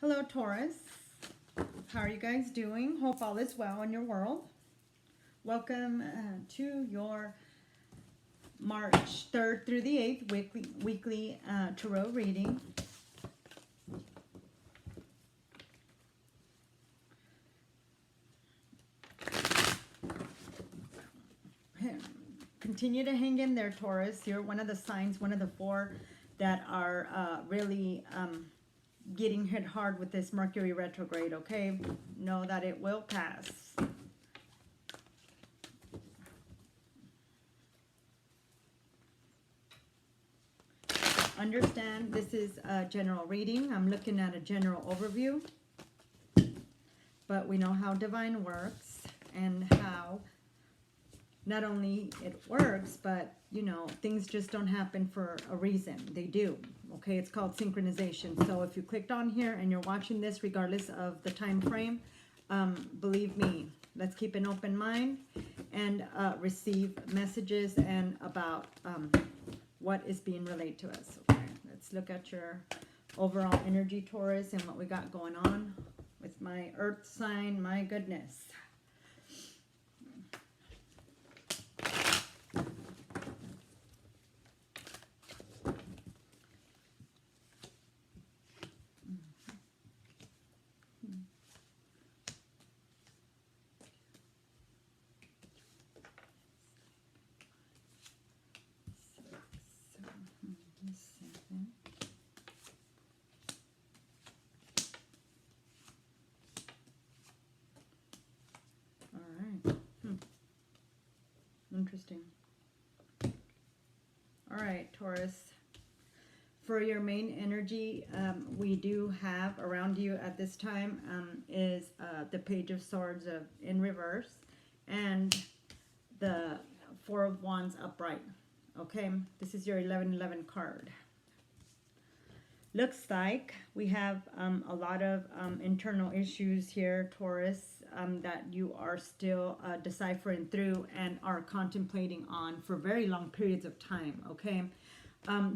Hello, Taurus. How are you guys doing? Hope all is well in your world. Welcome to your March 3rd through the 8th weekly tarot reading. Continue to hang in there, Taurus. You're one of the signs, one of the four that are really getting hit hard with this Mercury retrograde, okay? Know that it will pass. Understand this is a general reading. I'm looking at a general overview. But we know how divine works and how not only it works, but, you know, things just don't happen for a reason. They do. Okay, it's called synchronization. So if you clicked on here and you're watching this, regardless of the time frame, believe me, let's keep an open mind and receive messages and about what is being relayed to us. Okay, let's look at your overall energy, Taurus, and what we got going on with my earth sign. My goodness. Interesting. All right, Taurus. For your main energy, we do have around you at this time is the Page of Swords in reverse and the Four of Wands upright. Okay, this is your 1111 card. Looks like we have a lot of internal issues here, Taurus, that you are still deciphering through and are contemplating on for very long periods of time, okay?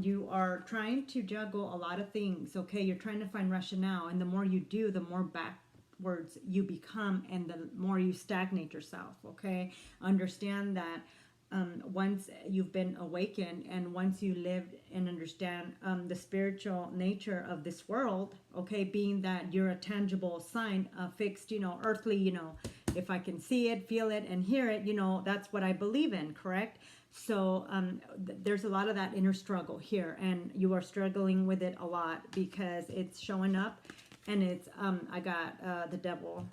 You are trying to juggle a lot of things, okay? You're trying to find rationale, and the more you do, the more backwards you become and the more you stagnate yourself, okay? Understand that once you've been awakened and once you lived and understand the spiritual nature of this world, okay, being that you're a tangible sign, fixed, you know, earthly, you know, if I can see it, feel it, and hear it, you know, that's what I believe in, correct? So there's a lot of that inner struggle here, and you are struggling with it a lot because it's showing up, and it's, I got the Devil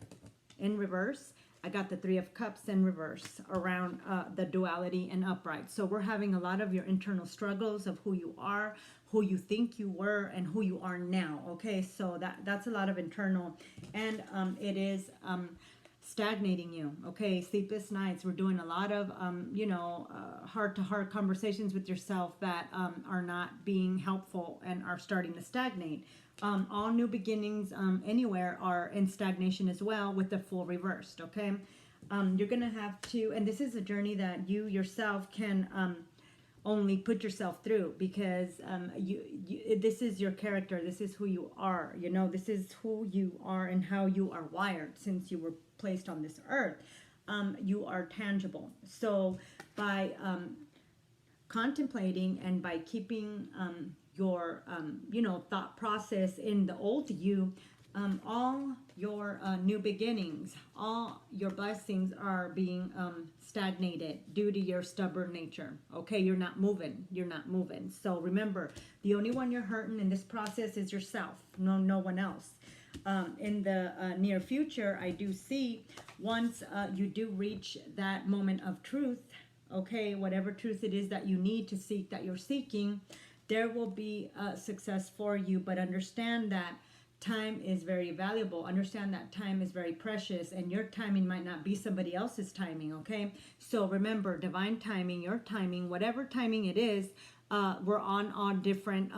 in reverse. I got the Three of Cups in reverse around the duality and upright. So we're having a lot of your internal struggles of who you are, who you think you were, and who you are now. Okay, so that's a lot of internal, and it is stagnating you. Okay, sleepless nights. We're doing a lot of you know, heart-to-heart conversations with yourself that are not being helpful and are starting to stagnate. All new beginnings anywhere are in stagnation as well, with the Fool reversed, okay? You're going to have to, and this is a journey that you yourself can only put yourself through, because this is your character, this is who you are, you know, this is who you are and how you are wired since you were placed on this earth. You are tangible. So by contemplating and by keeping your you know, thought process in the old you, all your new beginnings, all your blessings are being stagnated due to your stubborn nature. Okay, you're not moving. You're not moving. So remember, the only one you're hurting in this process is yourself. No one else. In the near future, I do see once you do reach that moment of truth, okay, whatever truth it is that you need to seek, that you're seeking, there will be success for you. But understand that time is very valuable. Understand that time is very precious, and your timing might not be somebody else's timing, okay? So remember, divine timing, your timing, whatever timing it is, we're on different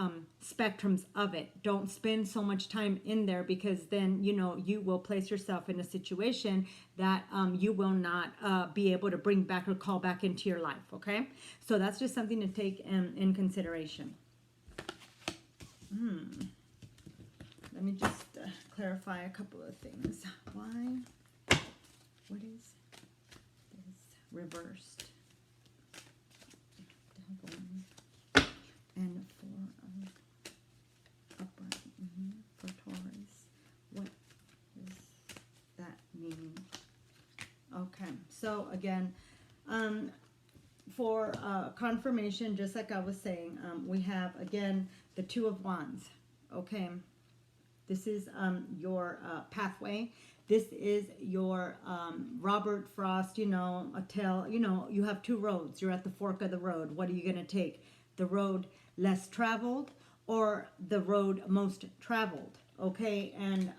spectrums of it. Don't spend so much time in there, because then, you know, you will place yourself in a situation that you will not be able to bring back or call back into your life, okay? So that's just something to take in consideration. Let me just clarify a couple of things. Why? What is this reversed? And four of upright for Taurus. What does that mean? Okay, so again, for confirmation, just like I was saying, we have again the Two of Wands. Okay, this is your pathway. This is your Robert Frost, a tale. You have two roads. You're at the fork of the road. What are you going to take? The road less traveled or the road most traveled? Okay, and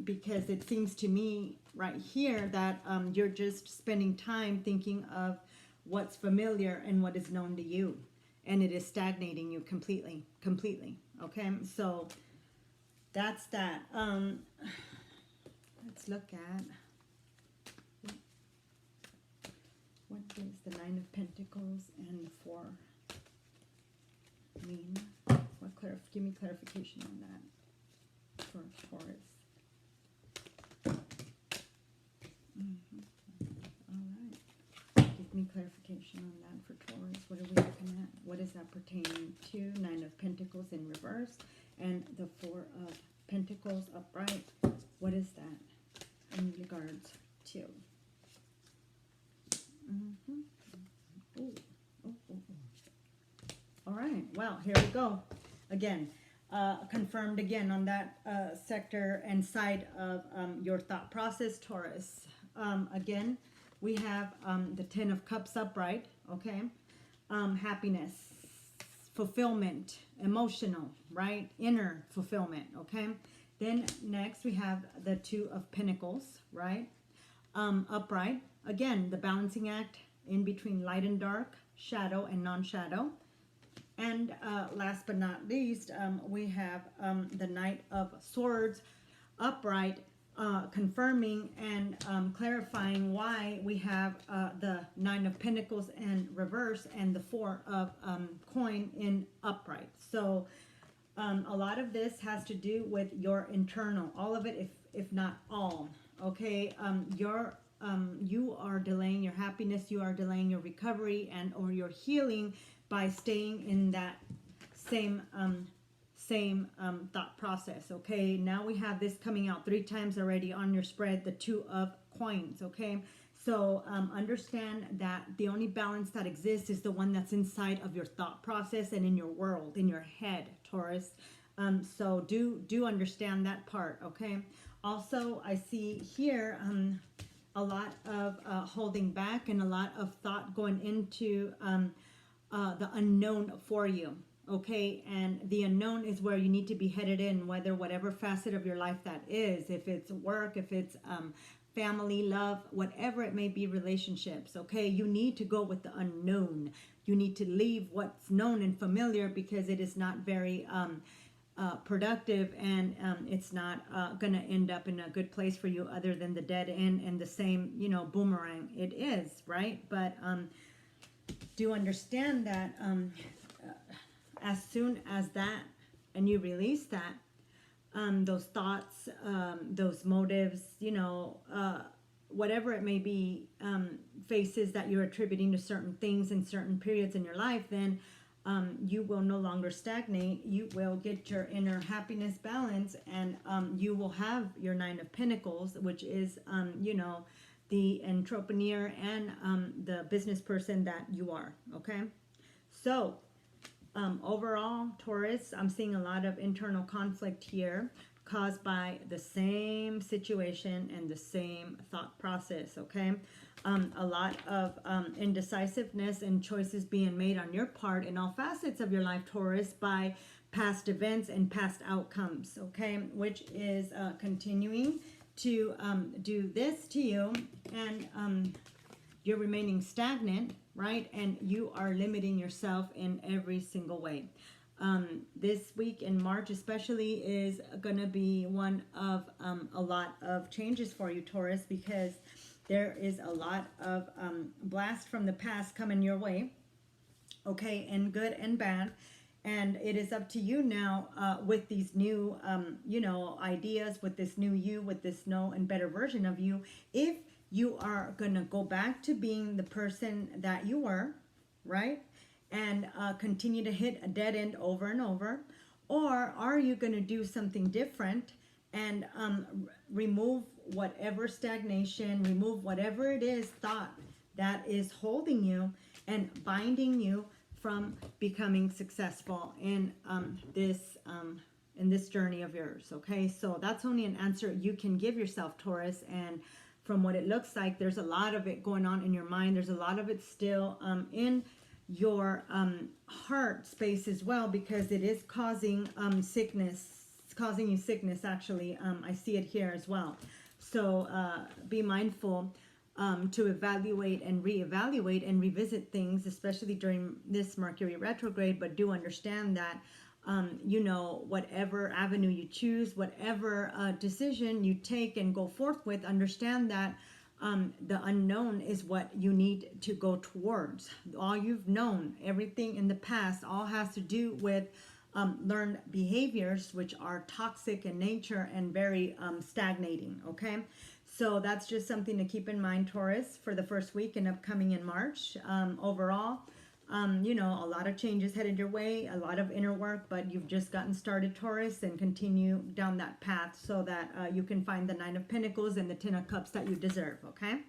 because it seems to me right here that you're just spending time thinking of what's familiar and what is known to you, and it is stagnating you completely. Okay, so that's that. Let's look at what is the Nine of Pentacles and the Four mean. Give me clarification on that for Taurus. All right. Give me clarification on that for Taurus. What are we looking at? What is that pertaining to? Nine of Pentacles in reverse and the Four of Pentacles upright. What is that in regards to? All right. Well, here we go. Again, confirmed again on that sector and side of your thought process, Taurus. Again, we have the Ten of Cups upright, okay? Happiness, fulfillment, emotional, right? Inner fulfillment, okay? Then next we have the Two of Pentacles, right? Upright. Again, the balancing act in between light and dark, shadow and non-shadow. And last but not least, we have the Knight of Swords upright, confirming and clarifying why we have the Nine of Pentacles in reverse and the Four of coin in upright. So a lot of this has to do with your internal, all of it, if not all. Okay, you are delaying your happiness, you are delaying your recovery and or your healing by staying in that same thought process. Okay, now we have this coming out 3 times already on your spread, the Two of Coins. Okay, so understand that the only balance that exists is the one that's inside of your thought process and in your world, in your head, Taurus. So do understand that part. Okay, also I see here a lot of holding back and a lot of thought going into the unknown for you. Okay, and the unknown is where you need to be headed in, whatever facet of your life that is, if it's work, if it's family, love, whatever it may be, relationships. Okay, you need to go with the unknown. You need to leave what's known and familiar because it is not very productive, and it's not going to end up in a good place for you other than the dead end and the same, boomerang it is, right? But do understand that as soon as that, and you release that, those thoughts, those motives, whatever it may be, faces that you're attributing to certain things in certain periods in your life, then you will no longer stagnate. You will get your inner happiness balance, and you will have your Nine of Pentacles, which is, the entrepreneur and the business person that you are. Okay, so overall, Taurus, I'm seeing a lot of internal conflict here caused by the same situation and the same thought process. Okay, a lot of indecisiveness and choices being made on your part in all facets of your life, Taurus, by past events and past outcomes. Okay, which is continuing to do this to you, and you're remaining stagnant, right? And you are limiting yourself in every single way. This week in March especially is going to be one of a lot of changes for you, Taurus, because there is a lot of blast from the past coming your way, okay, and good and bad. And it is up to you now with these new, ideas, with this new you, with this new and better version of you. If you are going to go back to being the person that you were, right? And continue to hit a dead end over and over. Or are you going to do something different and remove whatever stagnation, remove whatever it is thought that is holding you and binding you from becoming successful in this journey of yours? Okay, so that's only an answer you can give yourself, Taurus. And from what it looks like, there's a lot of it going on in your mind. There's a lot of it still in your heart space as well, because it is causing sickness. It's causing you sickness, actually. I see it here as well. So be mindful to evaluate and reevaluate and revisit things, especially during this Mercury retrograde. But do understand that, whatever avenue you choose, whatever decision you take and go forth with, understand that the unknown is what you need to go towards. All you've known, everything in the past, all has to do with learned behaviors, which are toxic in nature and very stagnating. Okay, so that's just something to keep in mind, Taurus, for the first week and upcoming in March. Overall, a lot of changes headed your way, a lot of inner work, but you've just gotten started, Taurus, and continue down that path so that you can find the Nine of Pentacles and the Ten of Cups that you deserve. Okay,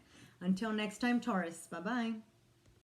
until next time, Taurus. Bye-bye.